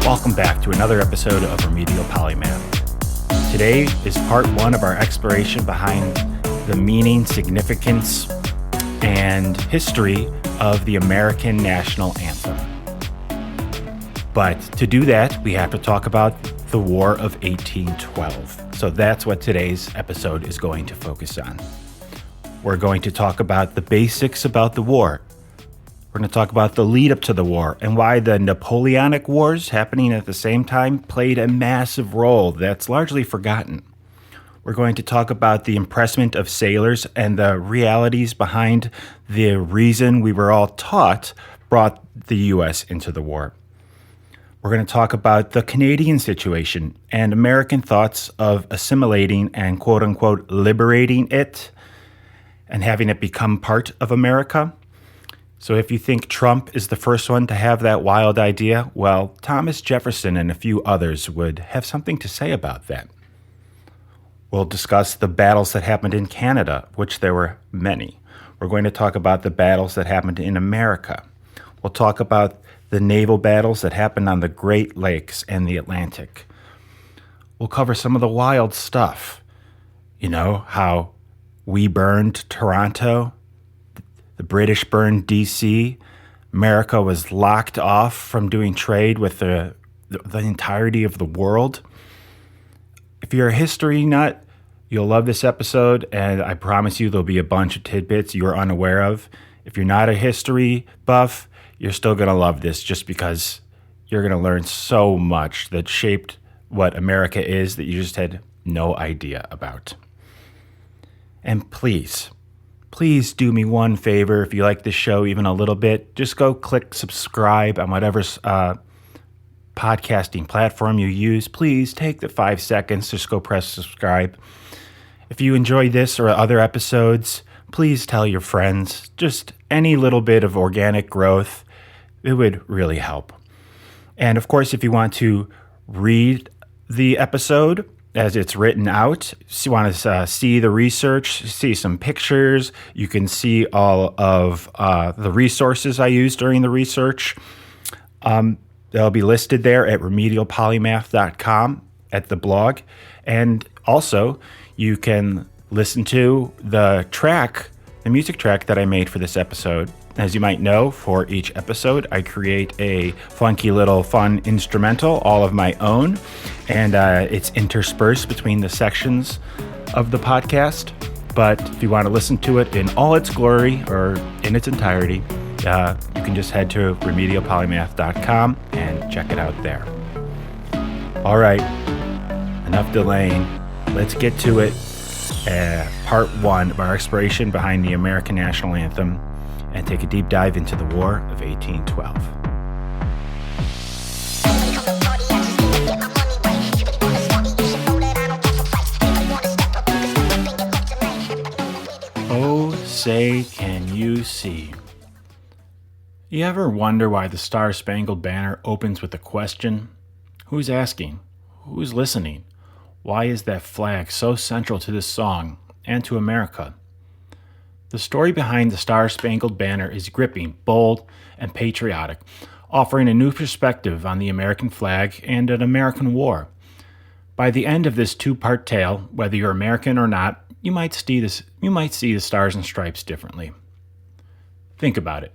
Welcome back to another episode of Remedial Polymath. Today is part one of our exploration behind the meaning, significance, and history of the American national anthem. But to do that, we have to talk about the War of 1812. So that's what today's episode is going to focus on. We're going to talk about the basics about the war. We're going to talk about the lead up to the war and why the Napoleonic Wars happening at the same time played a massive role that's largely forgotten. We're going to talk about the impressment of sailors and the realities behind the reason we were all taught brought the U.S. into the war. We're going to talk about the Canadian situation and American thoughts of assimilating and quote-unquote liberating it and having it become part of America. So if you think Trump is the first one to have that wild idea, well, Thomas Jefferson and a few others would have something to say about that. We'll discuss the battles that happened in Canada, which there were many. We're going to talk about the battles that happened in America. We'll talk about the naval battles that happened on the Great Lakes and the Atlantic. We'll cover some of the wild stuff. You know, how we burned Toronto, the British burned D.C., America was locked off from doing trade with the entirety of the world. If you're a history nut, you'll love this episode, and I promise you there'll be a bunch of tidbits you're unaware of. If you're not a history buff, you're still going to love this just because you're going to learn so much that shaped what America is that you just had no idea about. And please do me one favor. If you like this show even a little bit, just go click subscribe on whatever podcasting platform you use. Please take the 5 seconds. Just go press subscribe. If you enjoy this or other episodes, please tell your friends. Just any little bit of organic growth, it would really help. And of course, if you want to read the episode as it's written out, so you want to see the research, see some pictures, you can see all of the resources I used during the research. They'll be listed there at remedialpolymath.com at the blog. And also, you can listen to the music track that I made for this episode. As you might know, for each episode, I create a funky little fun instrumental, all of my own, and it's interspersed between the sections of the podcast. But if you want to listen to it in all its glory or in its entirety, you can just head to remedialpolymath.com and check it out there. All right, enough delaying. Let's get to it. Part one of our exploration behind the American national anthem, and take a deep dive into the War of 1812. Oh, say can you see? You ever wonder why the Star-Spangled Banner opens with a question? Who's asking? Who's listening? Why is that flag so central to this song and to America? The story behind the Star-Spangled Banner is gripping, bold, and patriotic, offering a new perspective on the American flag and an American war. By the end of this two-part tale, whether you're American or not, you might see the stars and stripes differently. Think about it.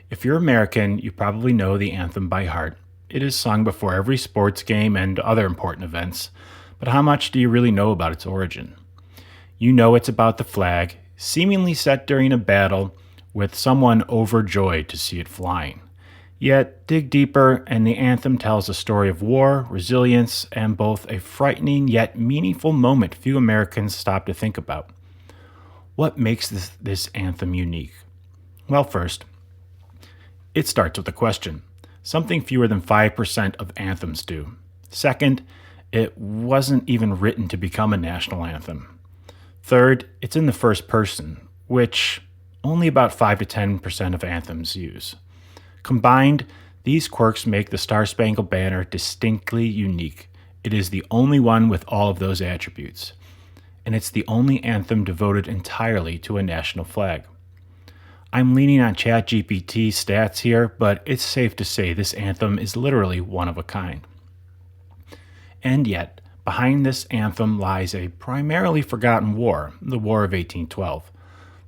If you're American, you probably know the anthem by heart. It is sung before every sports game and other important events, but how much do you really know about its origin? You know it's about the flag, seemingly set during a battle with someone overjoyed to see it flying. Yet, dig deeper, and the anthem tells a story of war, resilience, and both a frightening yet meaningful moment few Americans stop to think about. What makes this anthem unique? Well, first, it starts with a question, something fewer than 5% of anthems do. Second, it wasn't even written to become a national anthem. Third, it's in the first person, which only about 5 to 10% of anthems use. Combined, these quirks make the Star-Spangled Banner distinctly unique. It is the only one with all of those attributes. And it's the only anthem devoted entirely to a national flag. I'm leaning on ChatGPT stats here, but it's safe to say this anthem is literally one of a kind. And yet, behind this anthem lies a primarily forgotten war, the War of 1812.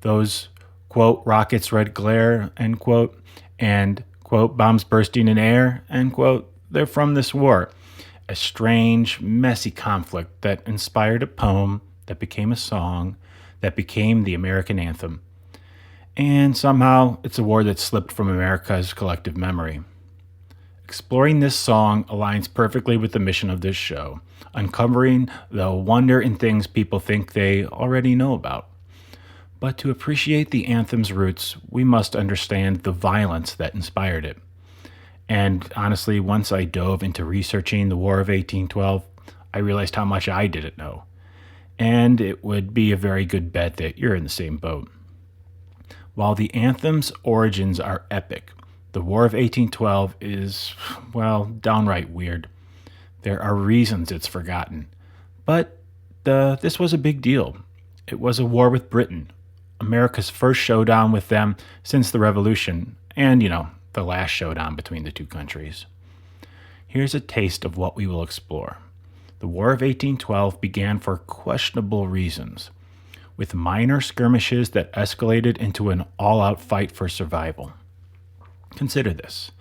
Those, quote, rockets red glare, end quote, and, quote, bombs bursting in air, end quote, they're from this war. A strange, messy conflict that inspired a poem, that became a song, that became the American anthem. And somehow, it's a war that slipped from America's collective memory. Exploring this song aligns perfectly with the mission of this show, uncovering the wonder in things people think they already know about. But to appreciate the anthem's roots, we must understand the violence that inspired it. And honestly, once I dove into researching the War of 1812, I realized how much I didn't know. And it would be a very good bet that you're in the same boat. While the anthem's origins are epic, the War of 1812 is, well, downright weird. There are reasons it's forgotten. But this was a big deal. It was a war with Britain, America's first showdown with them since the Revolution, and, the last showdown between the two countries. Here's a taste of what we will explore. The War of 1812 began for questionable reasons, with minor skirmishes that escalated into an all-out fight for survival. Consider this.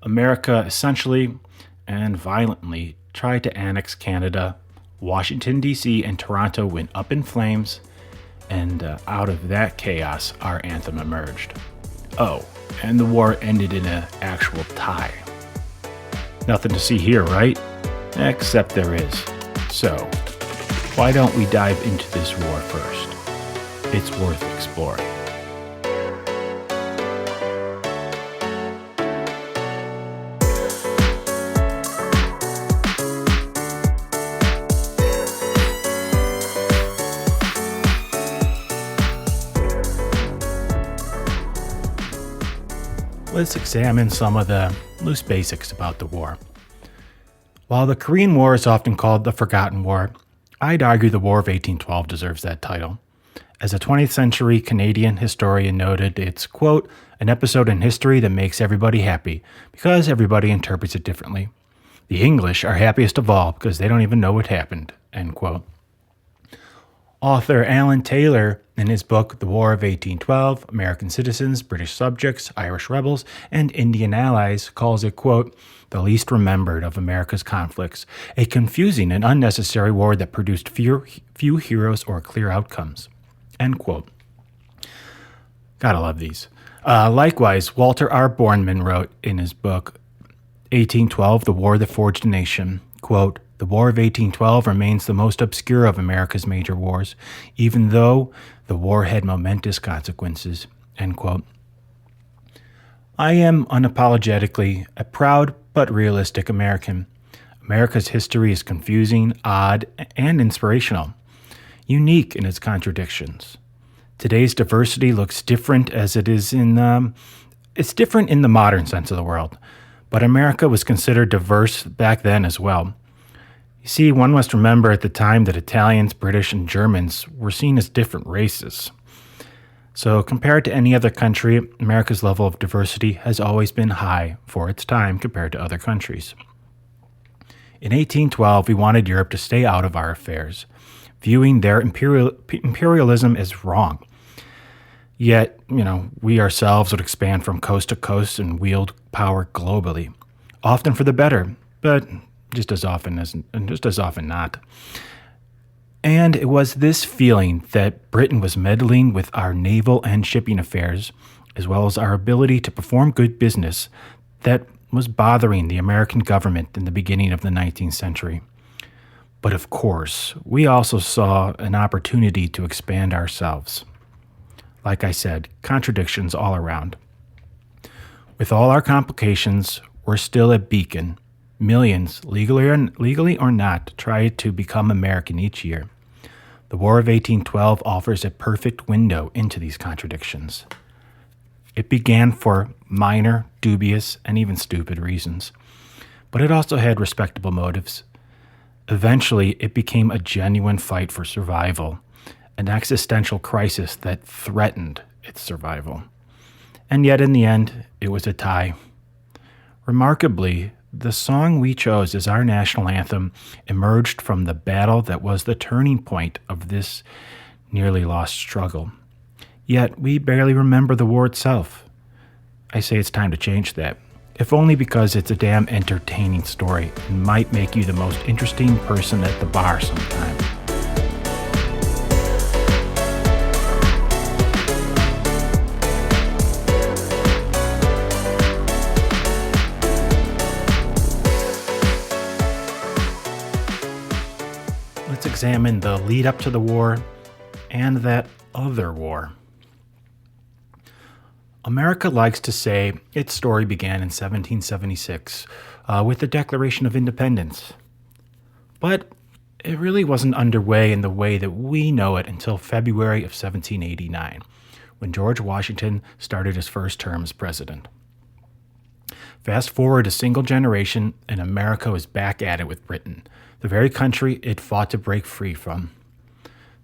America essentially and violently tried to annex Canada. Washington, D.C. and Toronto went up in flames, and out of that chaos, our anthem emerged. Oh, and the war ended in an actual tie. Nothing to see here, right? Except there is. So, why don't we dive into this war first? It's worth exploring. Let's examine some of the loose basics about the war. While the Korean War is often called the Forgotten War, I'd argue the War of 1812 deserves that title. As a 20th century Canadian historian noted, it's, quote, an episode in history that makes everybody happy because everybody interprets it differently. The English are happiest of all because they don't even know what happened, end quote. Author Alan Taylor, in his book The War of 1812, American Citizens, British Subjects, Irish Rebels, and Indian Allies, calls it, quote, the least remembered of America's conflicts, a confusing and unnecessary war that produced few heroes or clear outcomes, end quote. Gotta love these. Likewise, Walter R. Borneman wrote in his book 1812, The War That Forged a Nation, quote, the War of 1812 remains the most obscure of America's major wars, even though the war had momentous consequences, end quote. I am unapologetically a proud but realistic American. America's history is confusing, odd, and inspirational, unique in its contradictions. Today's diversity looks different as it is it's different in the modern sense of the world, but America was considered diverse back then as well. You see, one must remember at the time that Italians, British, and Germans were seen as different races. So compared to any other country, America's level of diversity has always been high for its time compared to other countries. In 1812, we wanted Europe to stay out of our affairs, viewing their imperialism as wrong. Yet, we ourselves would expand from coast to coast and wield power globally, often for the better, but just as often not. And it was this feeling that Britain was meddling with our naval and shipping affairs, as well as our ability to perform good business, that was bothering the American government in the beginning of the 19th century. But of course, we also saw an opportunity to expand ourselves. Like I said, contradictions all around. With all our complications, we're still a beacon. Millions, legally or not, try to become American each year. The War of 1812 offers a perfect window into these contradictions. It began for minor, dubious, and even stupid reasons, but it also had respectable motives. Eventually, it became a genuine fight for survival, an existential crisis that threatened its survival. And yet, in the end, it was a tie. Remarkably, The song we chose as our national anthem emerged from the battle that was the turning point of this nearly lost struggle. Yet we barely remember the war itself. I say it's time to change that, if only because it's a damn entertaining story and might make you the most interesting person at the bar sometime. Let's examine the lead up to the war and that other war. America likes to say its story began in 1776 with the Declaration of Independence. But it really wasn't underway in the way that we know it until February of 1789, when George Washington started his first term as president. Fast forward a single generation, and America was back at it with Britain, the very country it fought to break free from.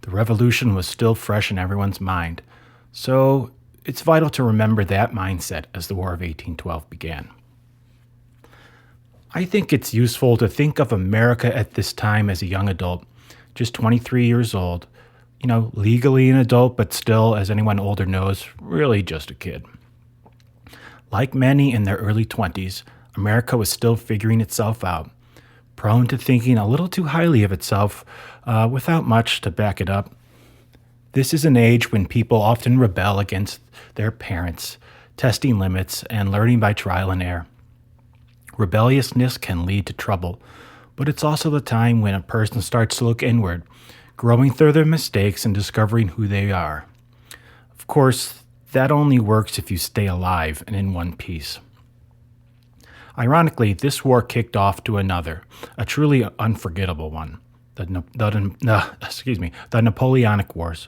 The revolution was still fresh in everyone's mind, so it's vital to remember that mindset as the War of 1812 began. I think it's useful to think of America at this time as a young adult, just 23 years old, legally an adult, but still, as anyone older knows, really just a kid. Like many in their early 20s, America was still figuring itself out, prone to thinking a little too highly of itself without much to back it up. This is an age when people often rebel against their parents, testing limits and learning by trial and error. Rebelliousness can lead to trouble, but it's also the time when a person starts to look inward, growing through their mistakes and discovering who they are. Of course, that only works if you stay alive and in one piece. Ironically, this war kicked off to another, a truly unforgettable one, the Napoleonic Wars.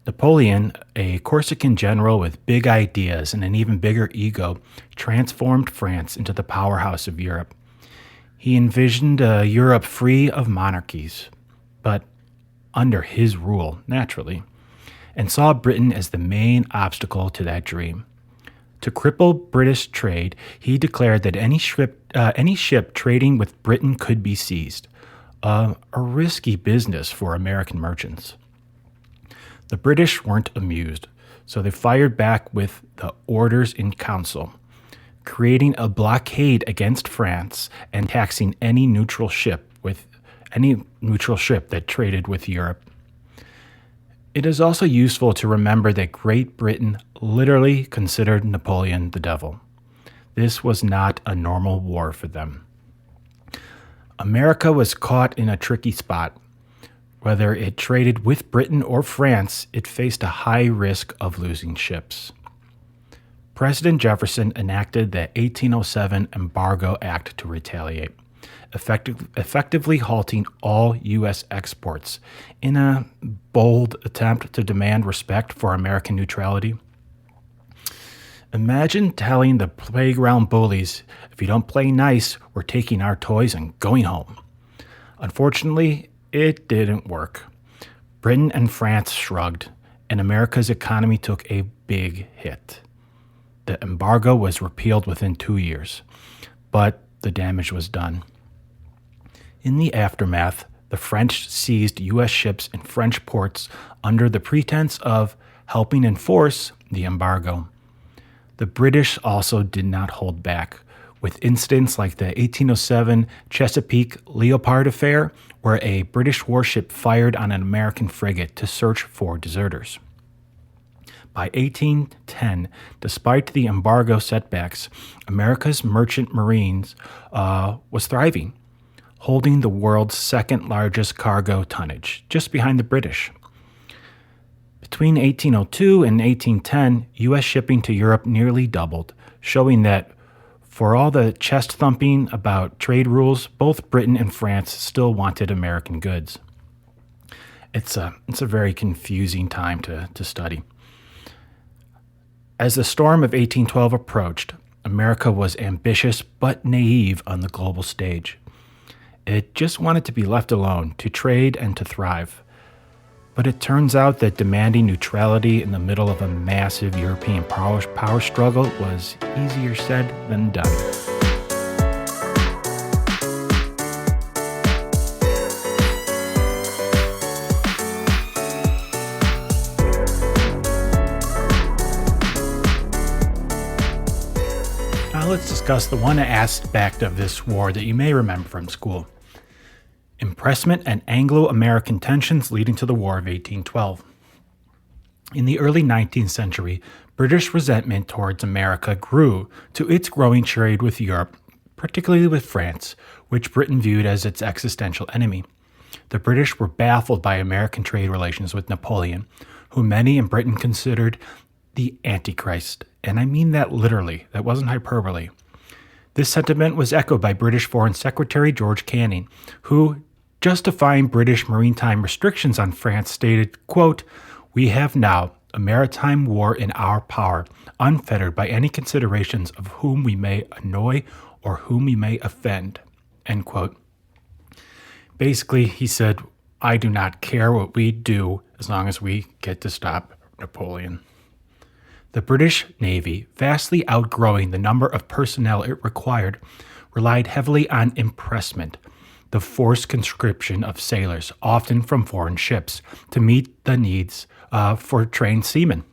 Napoleon, a Corsican general with big ideas and an even bigger ego, transformed France into the powerhouse of Europe. He envisioned a Europe free of monarchies, but under his rule, naturally, and saw Britain as the main obstacle to that dream. To cripple British trade, he declared that any ship trading with Britain could be seized, a risky business for American merchants. The British weren't amused, so they fired back with the Orders in Council, creating a blockade against France and taxing any neutral ship that traded with Europe. It is also useful to remember that Great Britain literally considered Napoleon the devil. This was not a normal war for them. America was caught in a tricky spot. Whether it traded with Britain or France, it faced a high risk of losing ships. President Jefferson enacted the 1807 Embargo Act to retaliate, effectively halting all U.S. exports in a bold attempt to demand respect for American neutrality. Imagine telling the playground bullies, if you don't play nice, we're taking our toys and going home. Unfortunately, it didn't work. Britain and France shrugged, and America's economy took a big hit. The embargo was repealed within 2 years, but the damage was done. In the aftermath, the French seized U.S. ships in French ports under the pretense of helping enforce the embargo. The British also did not hold back, with incidents like the 1807 Chesapeake Leopard affair, where a British warship fired on an American frigate to search for deserters. By 1810, despite the embargo setbacks, America's merchant marines was thriving, holding the world's second largest cargo tonnage, just behind the British. Between 1802 and 1810, U.S. shipping to Europe nearly doubled, showing that for all the chest thumping about trade rules, both Britain and France still wanted American goods. It's a very confusing time to study. As the storm of 1812 approached, America was ambitious but naive on the global stage. It just wanted to be left alone, to trade and to thrive. But it turns out that demanding neutrality in the middle of a massive European power struggle was easier said than done. discuss the one aspect of this war that you may remember from school: Impressment and Anglo-American tensions leading to the War of 1812. In the early 19th century, British resentment towards America grew to its growing trade with Europe, particularly with France, which Britain viewed as its existential enemy. The British were baffled by American trade relations with Napoleon, who many in Britain considered the Antichrist. And I mean that literally. That wasn't hyperbole. This sentiment was echoed by British Foreign Secretary George Canning, who, justifying British maritime restrictions on France, stated, quote, "We have now a maritime war in our power, unfettered by any considerations of whom we may annoy or whom we may offend," end quote. Basically, he said, I do not care what we do as long as we get to stop Napoleon. The British Navy, vastly outgrowing the number of personnel it required, relied heavily on impressment, the forced conscription of sailors, often from foreign ships, to meet the needs for trained seamen.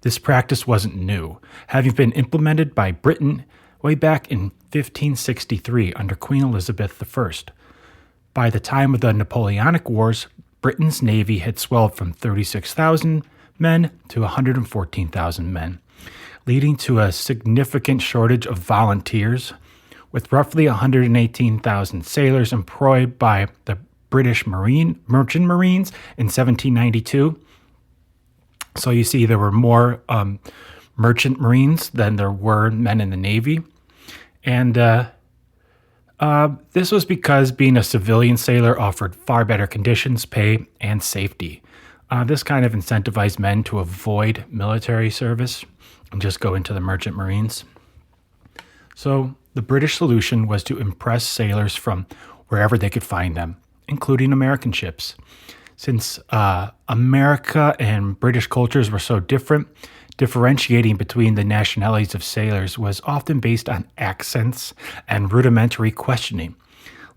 This practice wasn't new, having been implemented by Britain way back in 1563 under Queen Elizabeth I. By the time of the Napoleonic Wars, Britain's navy had swelled from 36,000 men to 114,000 men, leading to a significant shortage of volunteers, with roughly 118,000 sailors employed by the British Merchant Marines in 1792. So you see, there were more merchant marines than there were men in the Navy. And this was because being a civilian sailor offered far better conditions, pay, and safety. This kind of incentivized men to avoid military service and just go into the merchant marines. So the British solution was to impress sailors from wherever they could find them, including American ships. Since America and British cultures were so different, differentiating between the nationalities of sailors was often based on accents and rudimentary questioning,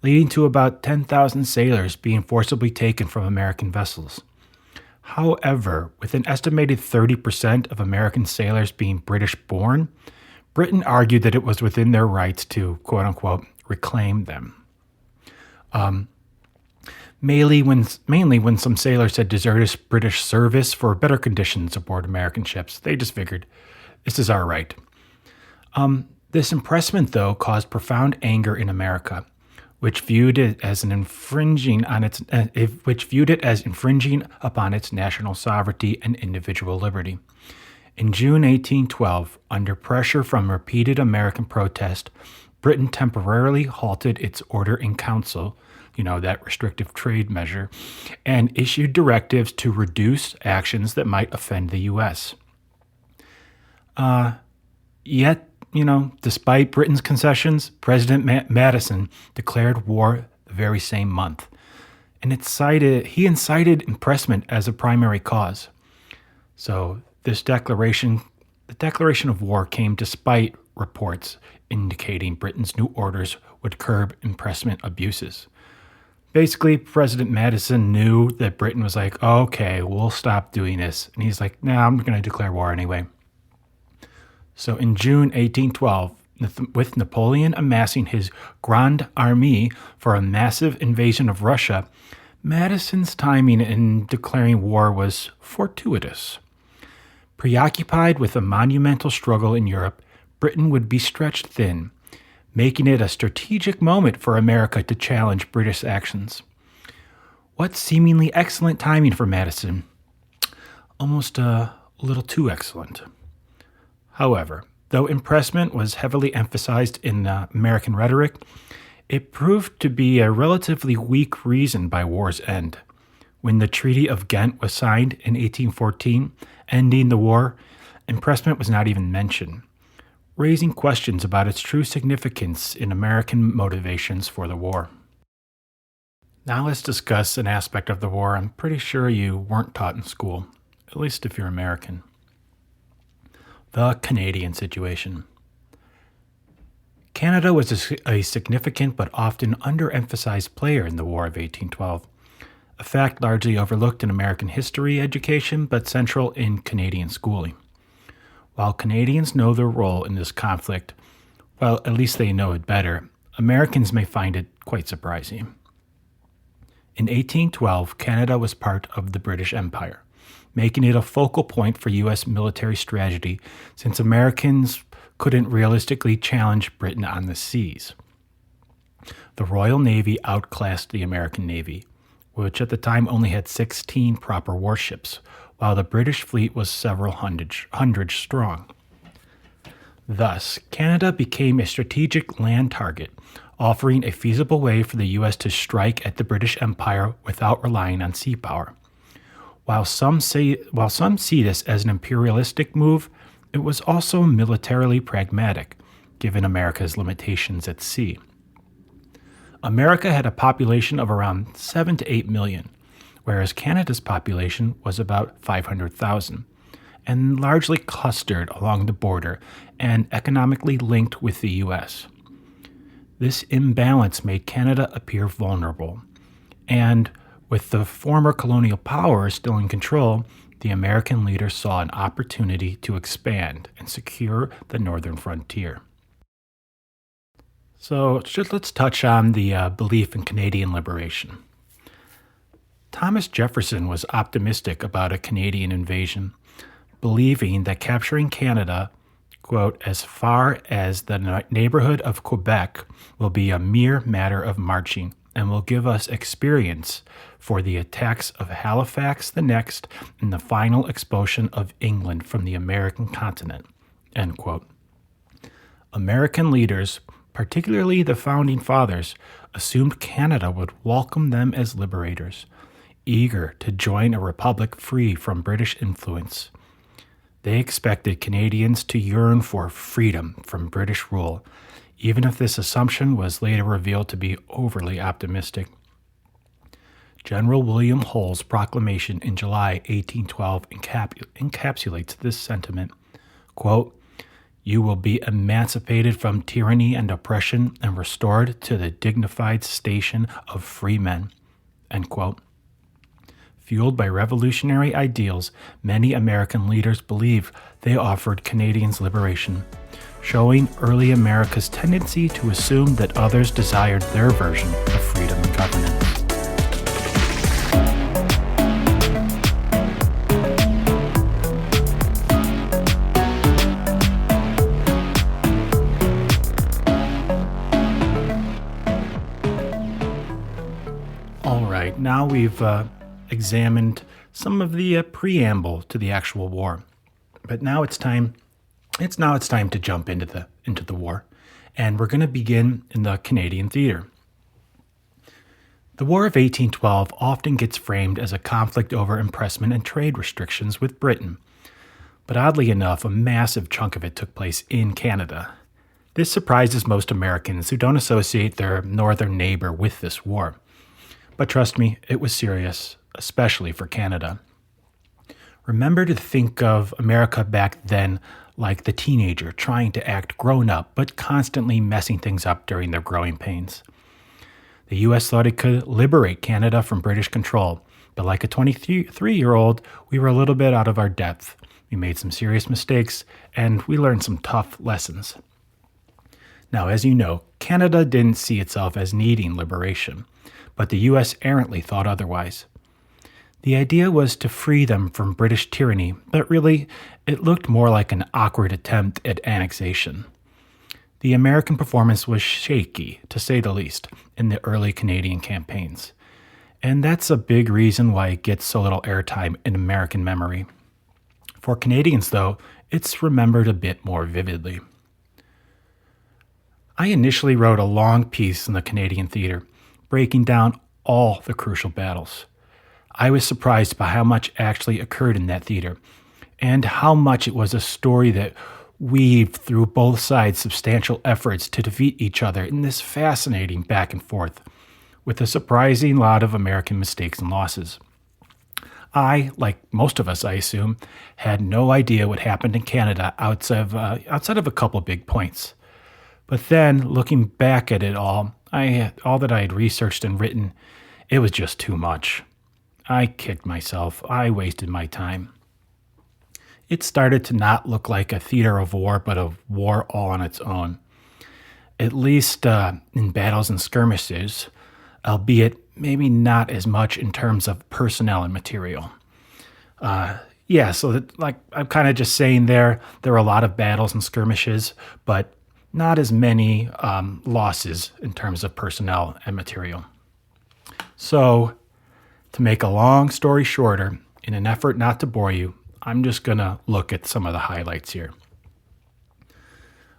leading to about 10,000 sailors being forcibly taken from American vessels. However, with an estimated 30% of American sailors being British-born, Britain argued that it was within their rights to, quote-unquote, reclaim them. Mainly when some sailors had deserted British service for better conditions aboard American ships, they just figured, this is our right. This impressment, though, caused profound anger in America, which viewed it as infringing upon its national sovereignty and individual liberty. In June 1812, under pressure from repeated American protest, Britain temporarily halted its Order in Council, that restrictive trade measure, and issued directives to reduce actions that might offend the U.S. Yet, despite Britain's concessions, President Madison declared war the very same month, and he incited impressment as a primary cause. So the declaration of war came despite reports indicating Britain's new orders would curb impressment abuses. Basically, President Madison knew that Britain was like, okay, we'll stop doing this. And he's like, nah, I'm going to declare war anyway. So in June 1812, with Napoleon amassing his Grande Armée for a massive invasion of Russia, Madison's timing in declaring war was fortuitous. Preoccupied with a monumental struggle in Europe, Britain would be stretched thin, making it a strategic moment for America to challenge British actions. What seemingly excellent timing for Madison. Almost a little too excellent. However, though impressment was heavily emphasized in American rhetoric, it proved to be a relatively weak reason by war's end. When the Treaty of Ghent was signed in 1814, ending the war, impressment was not even mentioned, raising questions about its true significance in American motivations for the war. Now let's discuss an aspect of the war I'm pretty sure you weren't taught in school, at least if you're American. The Canadian situation. Canada was a significant but often underemphasized player in the War of 1812, a fact largely overlooked in American history education but central in Canadian schooling. While Canadians know their role in this conflict, well, at least they know it better, Americans may find it quite surprising. In 1812, Canada was part of the British Empire, making it a focal point for U.S. military strategy since Americans couldn't realistically challenge Britain on the seas. The Royal Navy outclassed the American Navy, which at the time only had 16 proper warships, while the British fleet was several hundred strong. Thus, Canada became a strategic land target, offering a feasible way for the U.S. to strike at the British Empire without relying on sea power. While some see this as an imperialistic move, it was also militarily pragmatic, given America's limitations at sea. America had a population of around 7 to 8 million, whereas Canada's population was about 500,000, and largely clustered along the border and economically linked with the U.S. This imbalance made Canada appear vulnerable, and with the former colonial powers still in control, the American leaders saw an opportunity to expand and secure the northern frontier. So let's touch on the belief in Canadian liberation. Thomas Jefferson was optimistic about a Canadian invasion, believing that capturing Canada, quote, as far as the neighborhood of Quebec will be a mere matter of marching and will give us experience for the attacks of Halifax the next and the final expulsion of England from the American continent, end quote. American leaders, particularly the Founding Fathers, assumed Canada would welcome them as liberators, eager to join a republic free from British influence. They expected Canadians to yearn for freedom from British rule, even if this assumption was later revealed to be overly optimistic. General William Hull's proclamation in July 1812 encapsulates this sentiment. Quote, "You will be emancipated from tyranny and oppression and restored to the dignified station of free men." End quote. Fueled by revolutionary ideals, many American leaders believed they offered Canadians liberation, showing early America's tendency to assume that others desired their version of freedom and governance. All right, now we've examined some of the preamble to the actual war, but now it's time to jump into the war, and we're going to begin in the Canadian theater. The War of 1812 often gets framed as a conflict over impressment and trade restrictions with Britain, but oddly enough, a massive chunk of it took place in Canada. This surprises most Americans who don't associate their northern neighbor with this war. But trust me, it was serious, especially for Canada. Remember to think of America back then like the teenager trying to act grown up, but constantly messing things up during their growing pains. The U.S. thought it could liberate Canada from British control, but like a 23-year-old, we were a little bit out of our depth. We made some serious mistakes, and we learned some tough lessons. Now, as you know, Canada didn't see itself as needing liberation, but the U.S. errantly thought otherwise. The idea was to free them from British tyranny, but really, it looked more like an awkward attempt at annexation. The American performance was shaky, to say the least, in the early Canadian campaigns. And that's a big reason why it gets so little airtime in American memory. For Canadians, though, it's remembered a bit more vividly. I initially wrote a long piece in the Canadian theater, breaking down all the crucial battles. I was surprised by how much actually occurred in that theater, and how much it was a story that weaved through both sides substantial efforts to defeat each other in this fascinating back and forth, with a surprising lot of American mistakes and losses. I, like most of us I assume, had no idea what happened in Canada outside of a couple big points. But then, looking back at it all that I had researched and written, it was just too much. I kicked myself. I wasted my time. It started to not look like a theater of war, but a war all on its own. at least in battles and skirmishes, albeit maybe not as much in terms of personnel and material. So like I'm kind of just saying there were a lot of battles and skirmishes, but not as many losses in terms of personnel and material. So to make a long story shorter, in an effort not to bore you, I'm just going to look at some of the highlights here.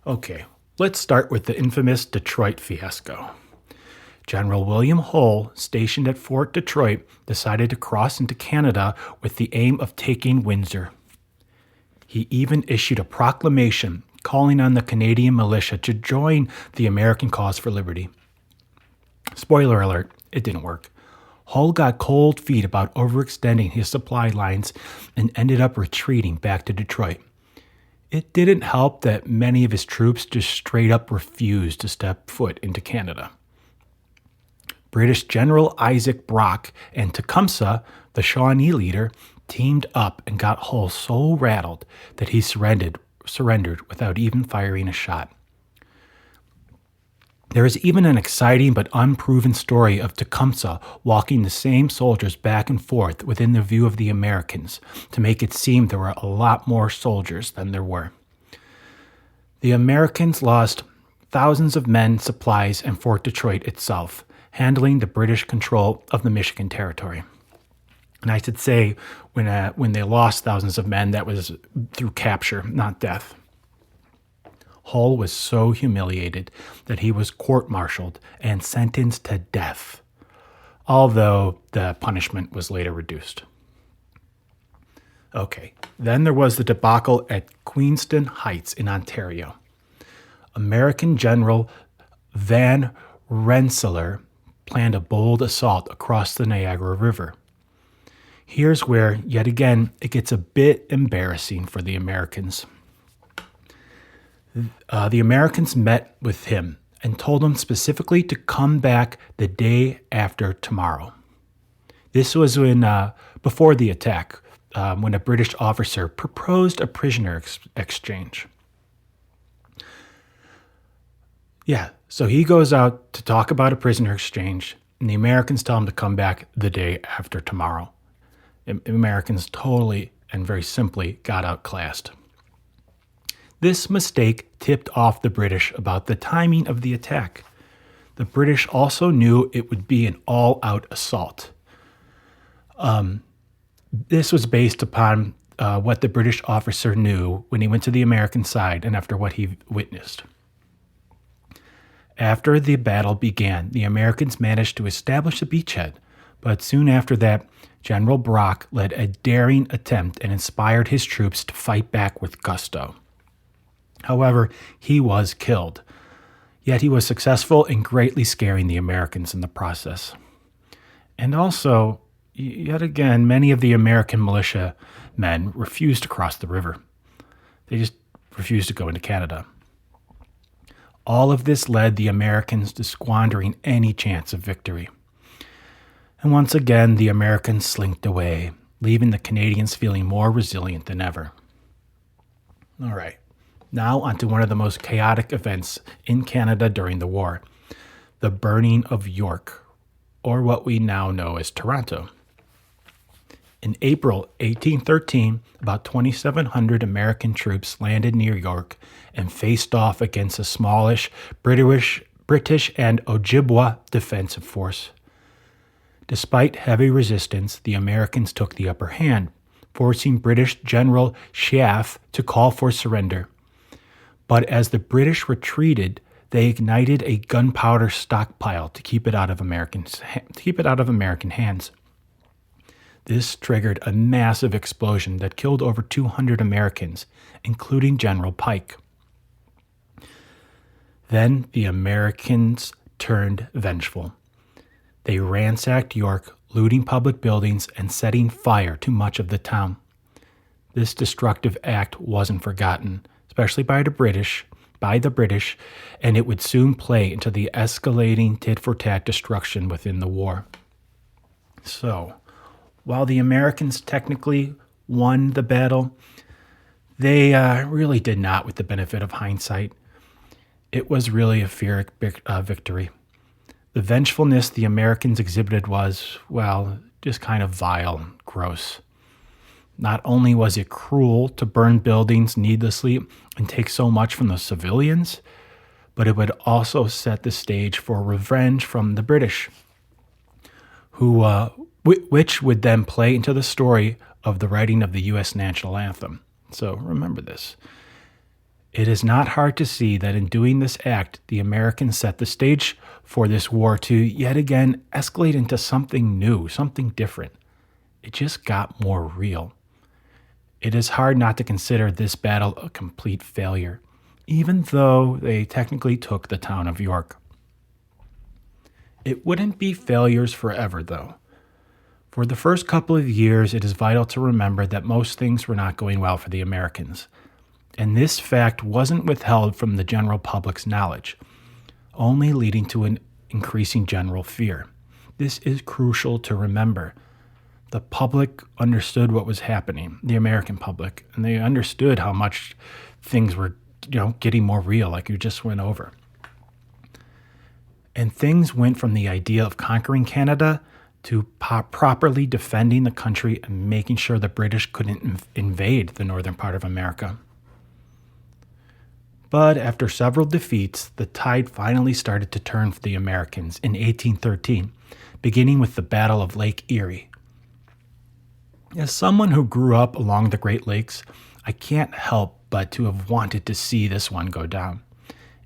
Okay, let's start with the infamous Detroit fiasco. General William Hull, stationed at Fort Detroit, decided to cross into Canada with the aim of taking Windsor. He even issued a proclamation calling on the Canadian militia to join the American cause for liberty. Spoiler alert, it didn't work. Hull got cold feet about overextending his supply lines and ended up retreating back to Detroit. It didn't help that many of his troops just straight up refused to step foot into Canada. British General Isaac Brock and Tecumseh, the Shawnee leader, teamed up and got Hull so rattled that he surrendered without even firing a shot. There is even an exciting but unproven story of Tecumseh walking the same soldiers back and forth within the view of the Americans to make it seem there were a lot more soldiers than there were. The Americans lost thousands of men, supplies, and Fort Detroit itself, handling the British control of the Michigan Territory. And I should say, when they lost thousands of men, that was through capture, not death. Hull was so humiliated that he was court-martialed and sentenced to death, although the punishment was later reduced. Okay, then there was the debacle at Queenston Heights in Ontario. American General Van Rensselaer planned a bold assault across the Niagara River. Here's where, yet again, it gets a bit embarrassing for the Americans. The Americans met with him and told him specifically to come back the day after tomorrow. This was before the attack, when a British officer proposed a prisoner exchange. So he goes out to talk about a prisoner exchange, and the Americans tell him to come back the day after tomorrow. Americans totally and very simply got outclassed. This mistake tipped off the British about the timing of the attack. The British also knew it would be an all-out assault. This was based upon what the British officer knew when he went to the American side and after what he witnessed. After the battle began, the Americans managed to establish a beachhead, but soon after that, General Brock led a daring attempt and inspired his troops to fight back with gusto. However, he was killed, yet he was successful in greatly scaring the Americans in the process. And also, yet again, many of the American militia men refused to cross the river. They just refused to go into Canada. All of this led the Americans to squandering any chance of victory. And once again, the Americans slinked away, leaving the Canadians feeling more resilient than ever. All right, now onto one of the most chaotic events in Canada during the war, the burning of York, or what we now know as Toronto. In April 1813, about 2,700 American troops landed near York and faced off against a smallish British and Ojibwa defensive force. Despite heavy resistance, the Americans took the upper hand, forcing British General Sheaffe to call for surrender. But as the British retreated, they ignited a gunpowder stockpile to keep it out of American hands. This triggered a massive explosion that killed over 200 Americans, including General Pike. Then the Americans turned vengeful. They ransacked York, looting public buildings and setting fire to much of the town. This destructive act wasn't forgotten, especially by the British, and it would soon play into the escalating tit-for-tat destruction within the war. So, while the Americans technically won the battle, they really did not with the benefit of hindsight. It was really a Pyrrhic victory. The vengefulness the Americans exhibited was, well, just kind of vile and gross. Not only was it cruel to burn buildings needlessly and take so much from the civilians, but it would also set the stage for revenge from the British, which would then play into the story of the writing of the U.S. national anthem. So remember this. It is not hard to see that in doing this act, the Americans set the stage for this war to yet again escalate into something new, something different. It just got more real. It is hard not to consider this battle a complete failure, even though they technically took the town of York. It wouldn't be failures forever, though. For the first couple of years, it is vital to remember that most things were not going well for the Americans. And this fact wasn't withheld from the general public's knowledge, only leading to an increasing general fear. This is crucial to remember. The public understood what was happening, the American public, and they understood how much things were, getting more real, like you just went over. And things went from the idea of conquering Canada to properly defending the country and making sure the British couldn't invade the northern part of America. But after several defeats, the tide finally started to turn for the Americans in 1813, beginning with the Battle of Lake Erie. As someone who grew up along the Great Lakes, I can't help but to have wanted to see this one go down.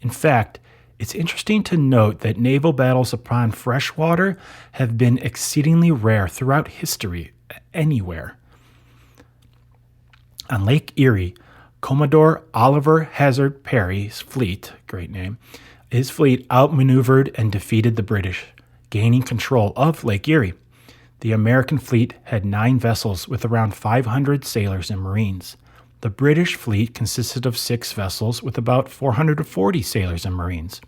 In fact, it's interesting to note that naval battles upon fresh water have been exceedingly rare throughout history, anywhere. On Lake Erie, Commodore Oliver Hazard Perry's fleet, great name, his fleet outmaneuvered and defeated the British, gaining control of Lake Erie. The American fleet had 9 vessels with around 500 sailors and Marines. The British fleet consisted of 6 vessels with about 440 sailors and Marines.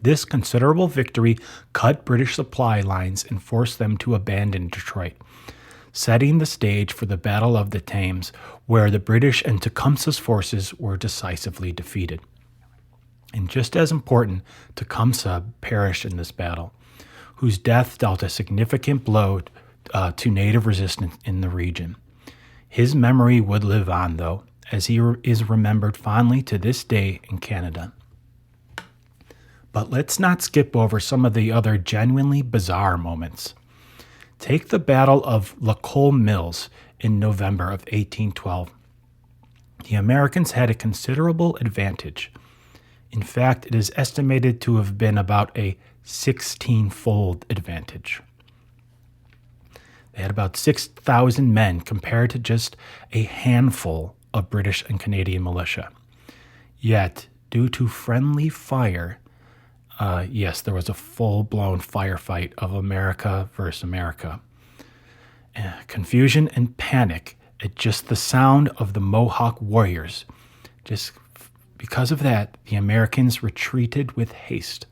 This considerable victory cut British supply lines and forced them to abandon Detroit, setting the stage for the Battle of the Thames, where the British and Tecumseh's forces were decisively defeated. And just as important, Tecumseh perished in this battle, whose death dealt a significant blow to native resistance in the region. His memory would live on, though, as he is remembered fondly to this day in Canada. But let's not skip over some of the other genuinely bizarre moments. Take the Battle of Lacole Mills in November of 1812. The Americans had a considerable advantage. In fact, it is estimated to have been about a 16-fold advantage. They had about 6,000 men compared to just a handful of British and Canadian militia. Yet, due to friendly fire, yes, there was a full-blown firefight of America versus America. Confusion and panic at just the sound of the Mohawk warriors. Just because of that, the Americans retreated with haste.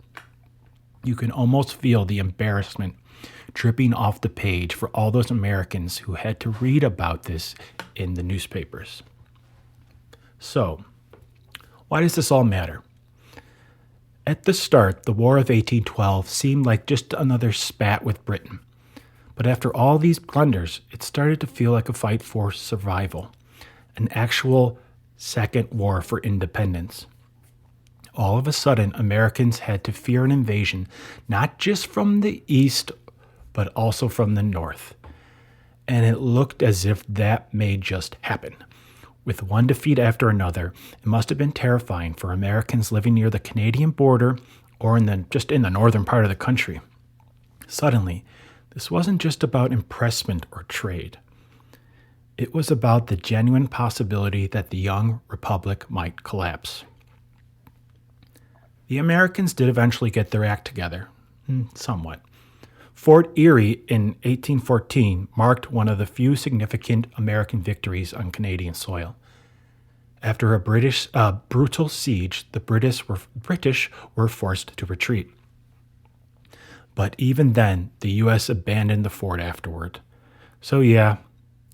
You can almost feel the embarrassment dripping off the page for all those Americans who had to read about this in the newspapers. So, why does this all matter? At the start, the War of 1812 seemed like just another spat with Britain. But after all these blunders, it started to feel like a fight for survival, an actual second war for independence. All of a sudden, Americans had to fear an invasion, not just from the east, but also from the north. And it looked as if that may just happen. With one defeat after another, it must have been terrifying for Americans living near the Canadian border or just in the northern part of the country. Suddenly, this wasn't just about impressment or trade. It was about the genuine possibility that the young republic might collapse. The Americans did eventually get their act together, somewhat. Fort Erie in 1814 marked one of the few significant American victories on Canadian soil. After a brutal siege, the British were forced to retreat. But even then, the U.S. abandoned the fort afterward. So yeah,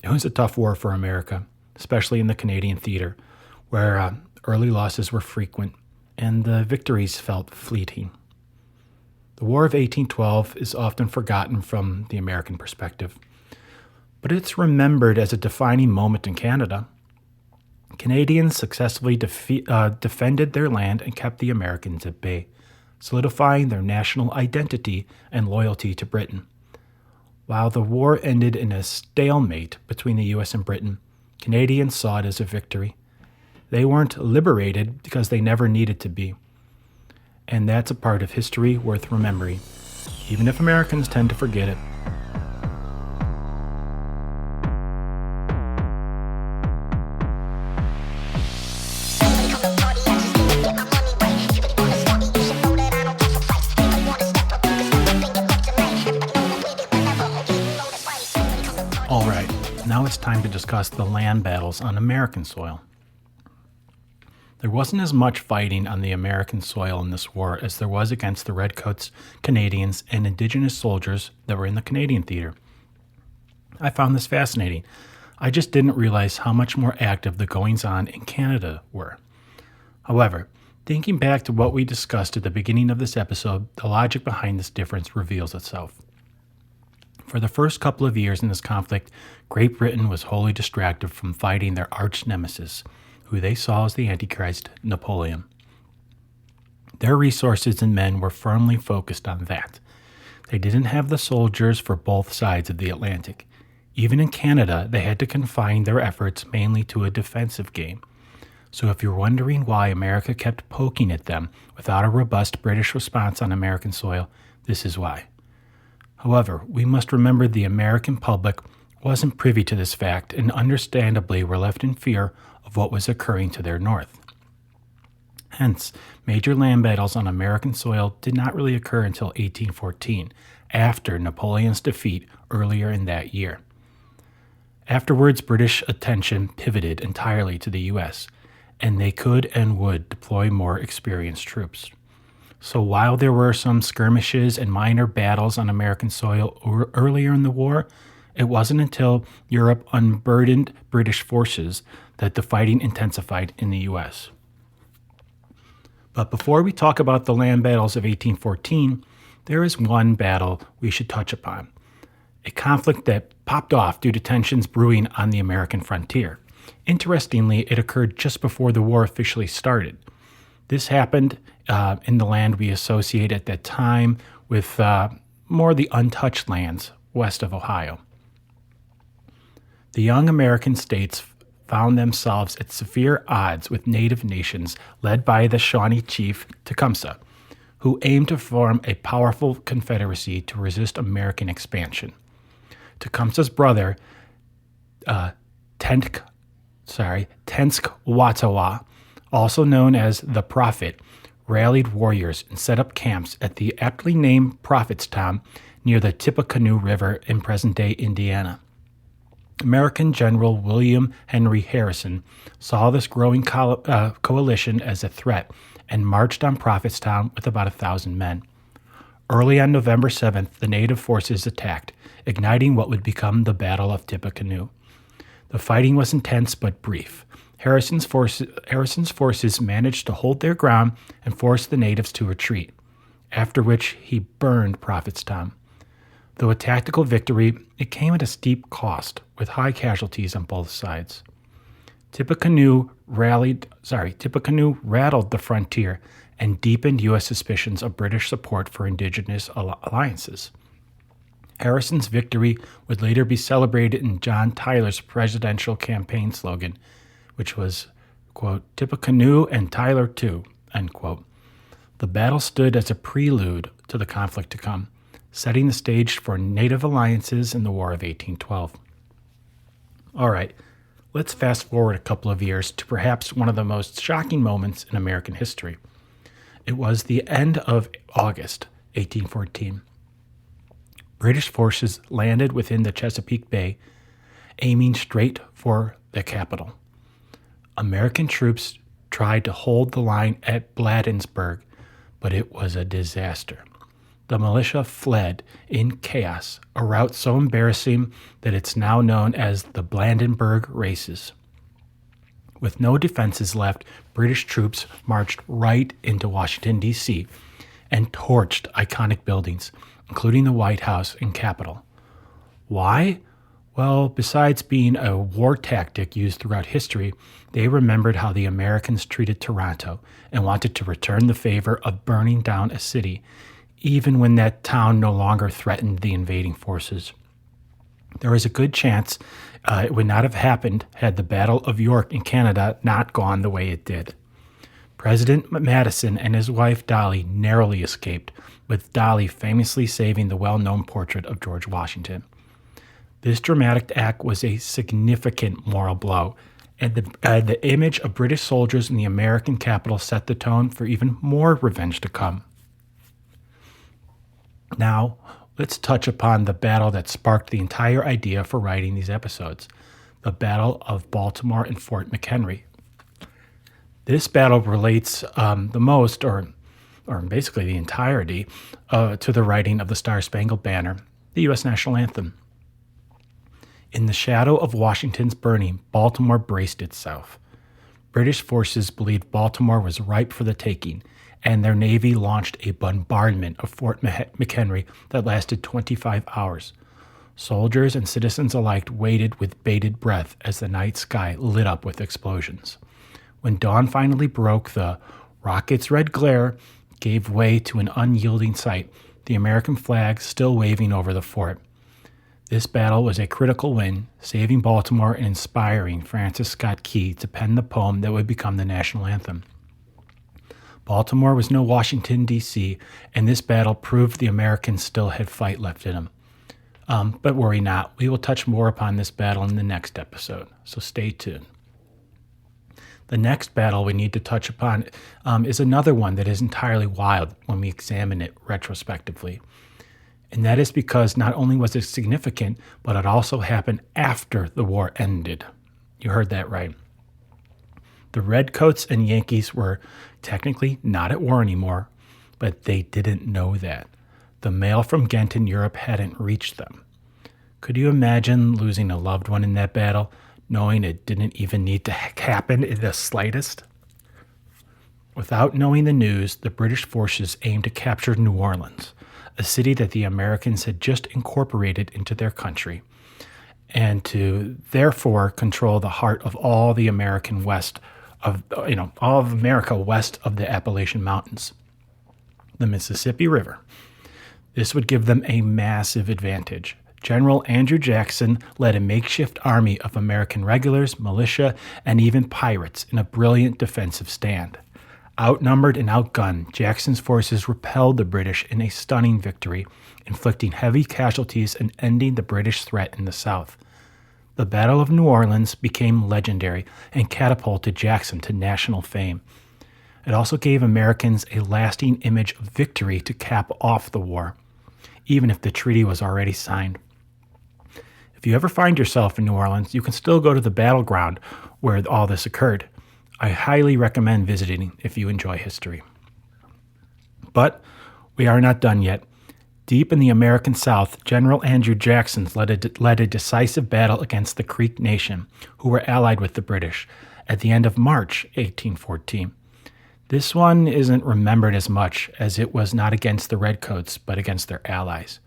it was a tough war for America, especially in the Canadian theater, where early losses were frequent and the victories felt fleeting. The War of 1812 is often forgotten from the American perspective, but it's remembered as a defining moment in Canada. Canadians successfully defended their land and kept the Americans at bay, solidifying their national identity and loyalty to Britain. While the war ended in a stalemate between the U.S. and Britain, Canadians saw it as a victory. They weren't liberated because they never needed to be. And that's a part of history worth remembering, even if Americans tend to forget it. All right, now it's time to discuss the land battles on American soil. There wasn't as much fighting on the American soil in this war as there was against the Redcoats, Canadians, and Indigenous soldiers that were in the Canadian theater. I found this fascinating. I just didn't realize how much more active the goings-on in Canada were. However, thinking back to what we discussed at the beginning of this episode, the logic behind this difference reveals itself. For the first couple of years in this conflict, Great Britain was wholly distracted from fighting their arch nemesis, who they saw as the Antichrist, Napoleon. Their resources and men were firmly focused on that. They didn't have the soldiers for both sides of the Atlantic. Even in Canada, they had to confine their efforts mainly to a defensive game. So if you're wondering why America kept poking at them without a robust British response on American soil, this is why. However, we must remember the American public wasn't privy to this fact and understandably were left in fear of what was occurring to their north. Hence, major land battles on American soil did not really occur until 1814, after Napoleon's defeat earlier in that year. Afterwards, British attention pivoted entirely to the U.S., and they could and would deploy more experienced troops. So while there were some skirmishes and minor battles on American soil earlier in the war, it wasn't until Europe unburdened British forces that the fighting intensified in the U.S. But before we talk about the land battles of 1814, there is one battle we should touch upon, a conflict that popped off due to tensions brewing on the American frontier. Interestingly, it occurred just before the war officially started. This happened in the land we associate at that time with more the untouched lands west of Ohio. The young American states found themselves at severe odds with native nations led by the Shawnee chief Tecumseh, who aimed to form a powerful confederacy to resist American expansion. Tecumseh's brother, Tenskwatawa, also known as the Prophet, rallied warriors and set up camps at the aptly named Prophetstown near the Tippecanoe River in present-day Indiana. American General William Henry Harrison saw this growing coalition as a threat and marched on Prophetstown with about 1,000 men. Early on November 7th, the native forces attacked, igniting what would become the Battle of Tippecanoe. The fighting was intense but brief. Harrison's forces managed to hold their ground and force the natives to retreat, after which he burned Prophetstown. Though a tactical victory, it came at a steep cost, with high casualties on both sides. Tippecanoe rattled the frontier and deepened U.S. suspicions of British support for indigenous alliances. Harrison's victory would later be celebrated in John Tyler's presidential campaign slogan, which was, quote, "Tippecanoe and Tyler too," end quote. The battle stood as a prelude to the conflict to come, setting the stage for native alliances in the War of 1812. All right, let's fast forward a couple of years to perhaps one of the most shocking moments in American history. It was the end of August 1814. British forces landed within the Chesapeake Bay, aiming straight for the capital. American troops tried to hold the line at Bladensburg, but it was a disaster. The militia fled in chaos, a route so embarrassing that it's now known as the Bladensburg Races. With no defenses left, British troops marched right into Washington, D.C., and torched iconic buildings, including the White House and Capitol. Why? Well, besides being a war tactic used throughout history, they remembered how the Americans treated Toronto and wanted to return the favor of burning down a city, even when that town no longer threatened the invading forces. There was a good chance it would not have happened had the Battle of York in Canada not gone the way it did. President Madison and his wife Dolly narrowly escaped, with Dolly famously saving the well-known portrait of George Washington. This dramatic act was a significant moral blow, and the image of British soldiers in the American capital set the tone for even more revenge to come. Now, let's touch upon the battle that sparked the entire idea for writing these episodes, the Battle of Baltimore and Fort McHenry. This battle relates the most, or basically the entirety, to the writing of the Star-Spangled Banner, the U.S. national anthem. In the shadow of Washington's burning, Baltimore braced itself. British forces believed Baltimore was ripe for the taking, and their navy launched a bombardment of Fort McHenry that lasted 25 hours. Soldiers and citizens alike waited with bated breath as the night sky lit up with explosions. When dawn finally broke, the rocket's red glare gave way to an unyielding sight, the American flag still waving over the fort. This battle was a critical win, saving Baltimore and inspiring Francis Scott Key to pen the poem that would become the national anthem. Baltimore was no Washington, D.C., and this battle proved the Americans still had fight left in them. But worry not, we will touch more upon this battle in the next episode, so stay tuned. The next battle we need to touch upon is another one that is entirely wild when we examine it retrospectively. And that is because not only was it significant, but it also happened after the war ended. You heard that right. The Redcoats and Yankees were technically not at war anymore, but they didn't know that. The mail from Ghent in Europe hadn't reached them. Could you imagine losing a loved one in that battle, knowing it didn't even need to happen in the slightest? Without knowing the news, the British forces aimed to capture New Orleans, a city that the Americans had just incorporated into their country, and to therefore control the heart of all the American west of, all of America west of the Appalachian Mountains, the Mississippi River. This would give them a massive advantage. General Andrew Jackson led a makeshift army of American regulars, militia, and even pirates in a brilliant defensive stand. Outnumbered and outgunned, Jackson's forces repelled the British in a stunning victory, inflicting heavy casualties and ending the British threat in the South. The Battle of New Orleans became legendary and catapulted Jackson to national fame. It also gave Americans a lasting image of victory to cap off the war, even if the treaty was already signed. If you ever find yourself in New Orleans, you can still go to the battleground where all this occurred. I highly recommend visiting if you enjoy history. But we are not done yet. Deep in the American South, General Andrew Jackson led a decisive battle against the Creek Nation, who were allied with the British, at the end of March 1814. This one isn't remembered as much, as it was not against the Redcoats, but against their allies.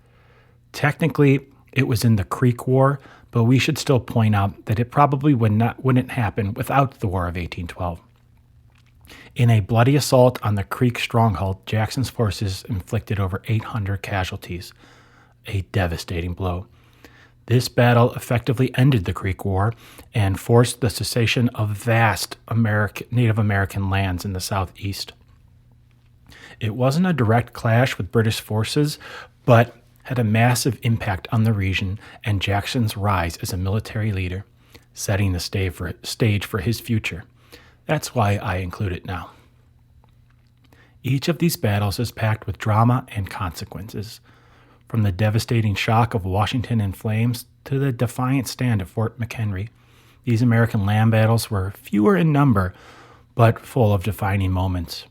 Technically, it was in the Creek War, but we should still point out that it probably wouldn't happen without the War of 1812. In a bloody assault on the Creek stronghold, Jackson's forces inflicted over 800 casualties, a devastating blow. This battle effectively ended the Creek War and forced the cessation of vast Native American lands in the southeast. It wasn't a direct clash with British forces, but had a massive impact on the region and Jackson's rise as a military leader, setting the stage for his future. That's why I include it now. Each of these battles is packed with drama and consequences, from the devastating shock of Washington in flames to the defiant stand at Fort McHenry. These American land battles were fewer in number, but full of defining moments.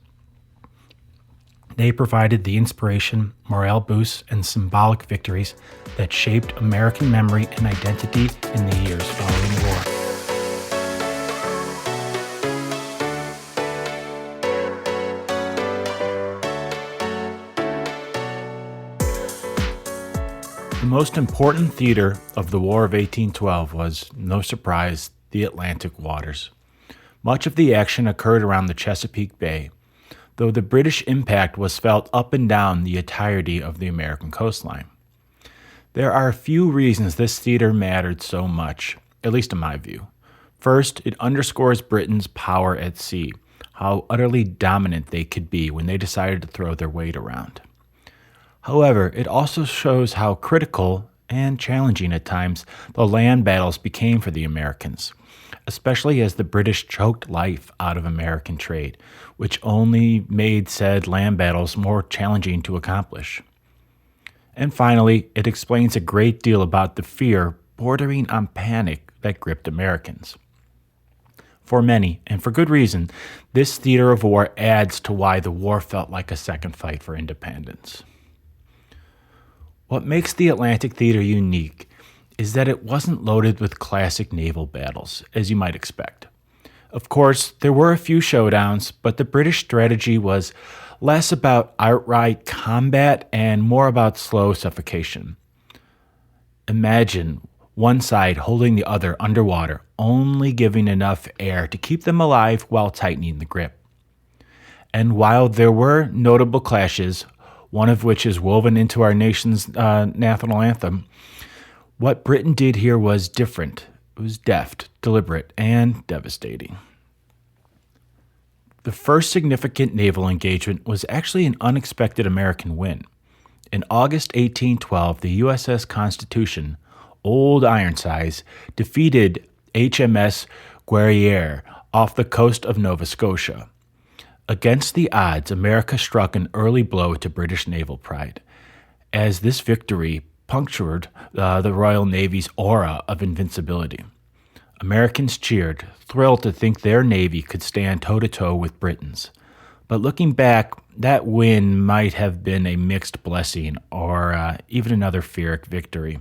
They provided the inspiration, morale boosts, and symbolic victories that shaped American memory and identity in the years following the war. The most important theater of the War of 1812 was, no surprise, the Atlantic waters. Much of the action occurred around the Chesapeake Bay, though the British impact was felt up and down the entirety of the American coastline. There are a few reasons this theater mattered so much, at least in my view. First, it underscores Britain's power at sea, how utterly dominant they could be when they decided to throw their weight around. However, it also shows how critical and challenging at times the land battles became for the Americans, especially as the British choked life out of American trade, which only made said land battles more challenging to accomplish. And finally, it explains a great deal about the fear, bordering on panic, that gripped Americans. For many, and for good reason, this theater of war adds to why the war felt like a second fight for independence. What makes the Atlantic Theater unique is that it wasn't loaded with classic naval battles, as you might expect. Of course, there were a few showdowns, but the British strategy was less about outright combat and more about slow suffocation. Imagine one side holding the other underwater, only giving enough air to keep them alive while tightening the grip. And while there were notable clashes, one of which is woven into our nation's national anthem, what Britain did here was different. It was deft, deliberate, and devastating. The first significant naval engagement was actually an unexpected American win. In August 1812, the USS Constitution, Old Ironsides, defeated HMS Guerriere off the coast of Nova Scotia. Against the odds, America struck an early blow to British naval pride, as this victory punctured the Royal Navy's aura of invincibility. Americans cheered, thrilled to think their Navy could stand toe-to-toe with Britain's. But looking back, that win might have been a mixed blessing or even another Pyrrhic victory.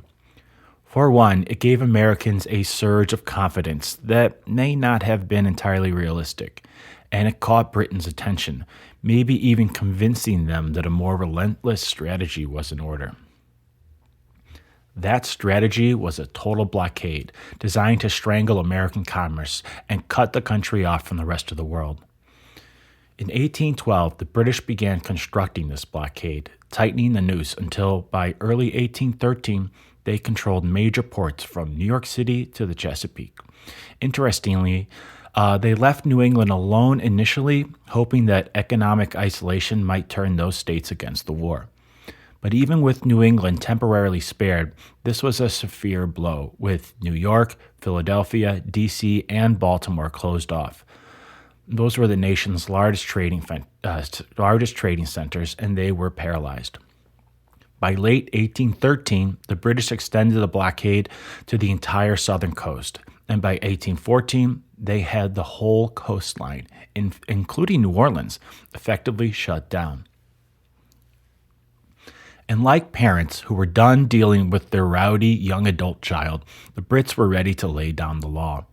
For one, it gave Americans a surge of confidence that may not have been entirely realistic, and it caught Britain's attention, maybe even convincing them that a more relentless strategy was in order. That strategy was a total blockade designed to strangle American commerce and cut the country off from the rest of the world. In 1812, the British began constructing this blockade, tightening the noose until by early 1813, they controlled major ports from New York City to the Chesapeake. Interestingly, they left New England alone initially, hoping that economic isolation might turn those states against the war. But even with New England temporarily spared, this was a severe blow, with New York, Philadelphia, D.C., and Baltimore closed off. Those were the nation's largest trading centers, and they were paralyzed. By late 1813, the British extended the blockade to the entire southern coast, and by 1814, they had the whole coastline, including New Orleans, effectively shut down. And like parents who were done dealing with their rowdy young adult child, the Brits were ready to lay down the law.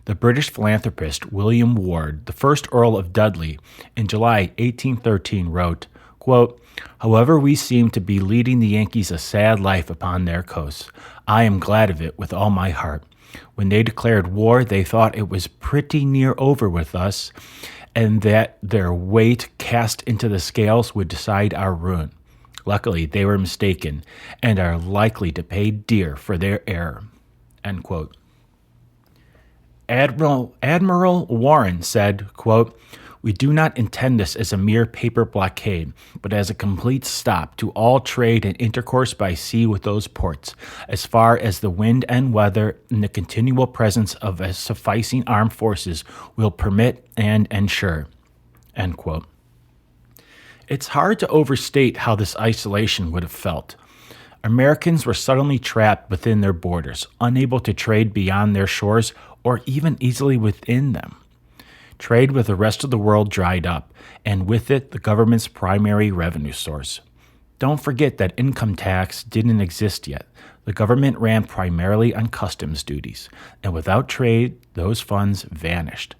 The British philanthropist William Ward, the first Earl of Dudley, in July 1813 wrote, quote, "However we seem to be leading the Yankees a sad life upon their coasts, I am glad of it with all my heart. When they declared war, they thought it was pretty near over with us, and that their weight cast into the scales would decide our ruin. Luckily, they were mistaken, and are likely to pay dear for their error." End quote. Admiral Warren said, quote, "We do not intend this as a mere paper blockade, but as a complete stop to all trade and intercourse by sea with those ports, as far as the wind and weather and the continual presence of a sufficing armed forces will permit and ensure." End quote. It's hard to overstate how this isolation would have felt. Americans were suddenly trapped within their borders, unable to trade beyond their shores or even easily within them. Trade with the rest of the world dried up, and with it, the government's primary revenue source. Don't forget that income tax didn't exist yet. The government ran primarily on customs duties, and without trade, those funds vanished.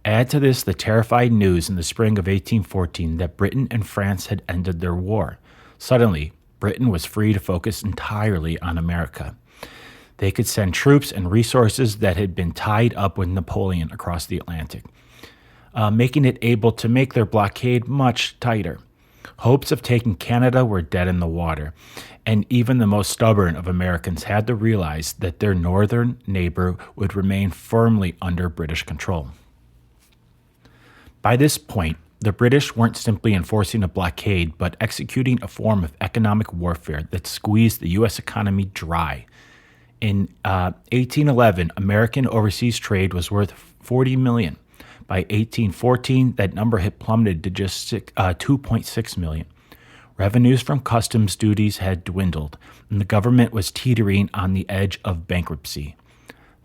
Add to this the terrified news in the spring of 1814 that Britain and France had ended their war. Suddenly, Britain was free to focus entirely on America. They could send troops and resources that had been tied up with Napoleon across the Atlantic, making it able to make their blockade much tighter. Hopes of taking Canada were dead in the water, and even the most stubborn of Americans had to realize that their northern neighbor would remain firmly under British control. By this point, the British weren't simply enforcing a blockade, but executing a form of economic warfare that squeezed the U.S. economy dry. In 1811, American overseas trade was worth $40 million. By 1814, that number had plummeted to just $2.6 million. Revenues from customs duties had dwindled, and the government was teetering on the edge of bankruptcy.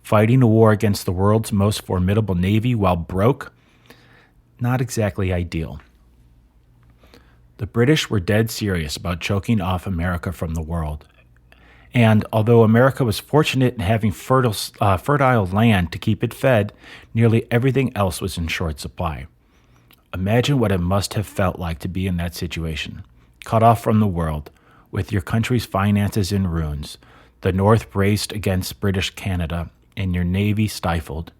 Fighting a war against the world's most formidable navy while broke? Not exactly ideal. The British were dead serious about choking off America from the world. And although America was fortunate in having fertile land to keep it fed, nearly everything else was in short supply. Imagine what it must have felt like to be in that situation. Cut off from the world, with your country's finances in ruins, the North braced against British Canada, and your navy stifled.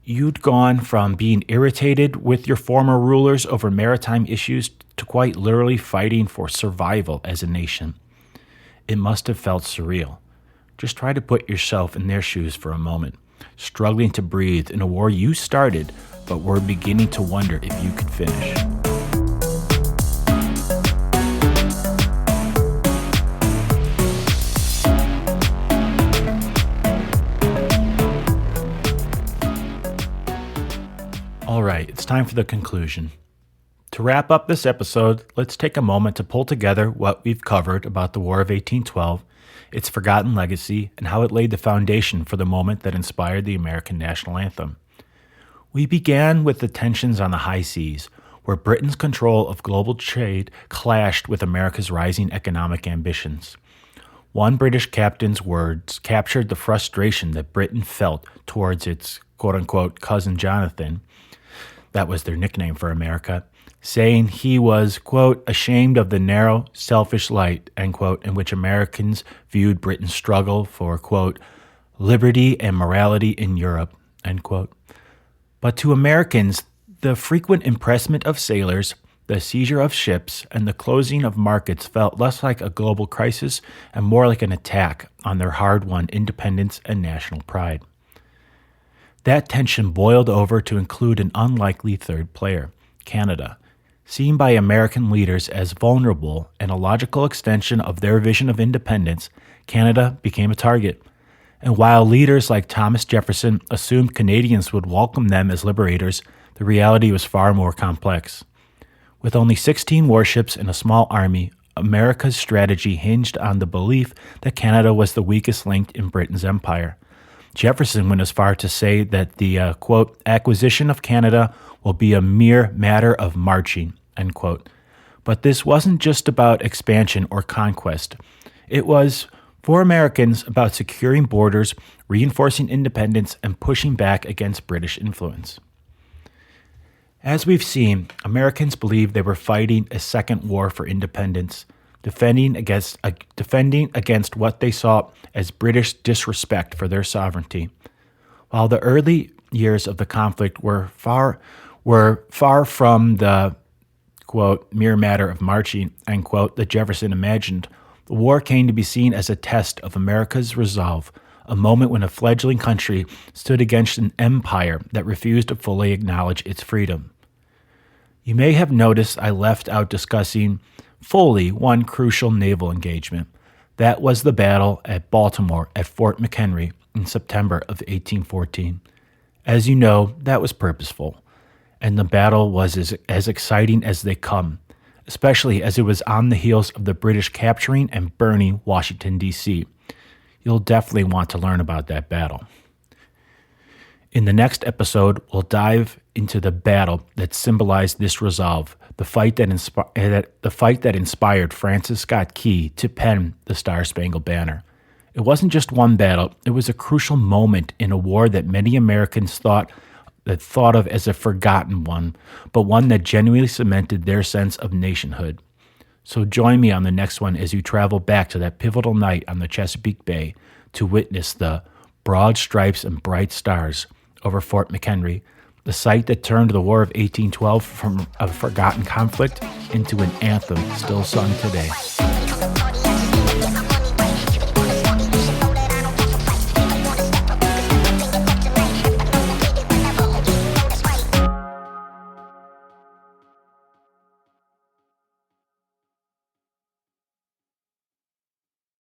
You'd gone from being irritated with your former rulers over maritime issues to quite literally fighting for survival as a nation. It must have felt surreal. Just try to put yourself in their shoes for a moment, struggling to breathe in a war you started, but were beginning to wonder if you could finish. All right, it's time for the conclusion. To wrap up this episode, let's take a moment to pull together what we've covered about the War of 1812, its forgotten legacy, and how it laid the foundation for the moment that inspired the American national anthem. We began with the tensions on the high seas, where Britain's control of global trade clashed with America's rising economic ambitions. One British captain's words captured the frustration that Britain felt towards its quote-unquote cousin Jonathan, that was their nickname for America, saying he was, quote, ashamed of the narrow, selfish light, end quote, in which Americans viewed Britain's struggle for, quote, liberty and morality in Europe, end quote. But to Americans, the frequent impressment of sailors, the seizure of ships, and the closing of markets felt less like a global crisis and more like an attack on their hard-won independence and national pride. That tension boiled over to include an unlikely third player, Canada. Seen by American leaders as vulnerable and a logical extension of their vision of independence, Canada became a target. And while leaders like Thomas Jefferson assumed Canadians would welcome them as liberators, the reality was far more complex. With only 16 warships and a small army, America's strategy hinged on the belief that Canada was the weakest link in Britain's empire. Jefferson went as far to say that the, quote, acquisition of Canada will be a mere matter of marching, end quote. But this wasn't just about expansion or conquest. It was, for Americans, about securing borders, reinforcing independence, and pushing back against British influence. As we've seen, Americans believed they were fighting a second war for independence, defending against what they saw as British disrespect for their sovereignty. While the early years of the conflict were far from the, quote, mere matter of marching, end quote, that Jefferson imagined, the war came to be seen as a test of America's resolve, a moment when a fledgling country stood against an empire that refused to fully acknowledge its freedom. You may have noticed I left out discussing fully one crucial naval engagement. That was the battle at Baltimore at Fort McHenry in September of 1814. As you know, that was purposeful, and the battle was as exciting as they come, especially as it was on the heels of the British capturing and burning Washington, D.C. You'll definitely want to learn about that battle. In the next episode, we'll dive into the battle that symbolized this resolve, the fight that inspired Francis Scott Key to pen the Star-Spangled Banner. It wasn't just one battle, it was a crucial moment in a war that many Americans thought of as a forgotten one, but one that genuinely cemented their sense of nationhood. So join me on the next one as you travel back to that pivotal night on the Chesapeake Bay to witness the broad stripes and bright stars over Fort McHenry, the site that turned the War of 1812 from a forgotten conflict into an anthem still sung today.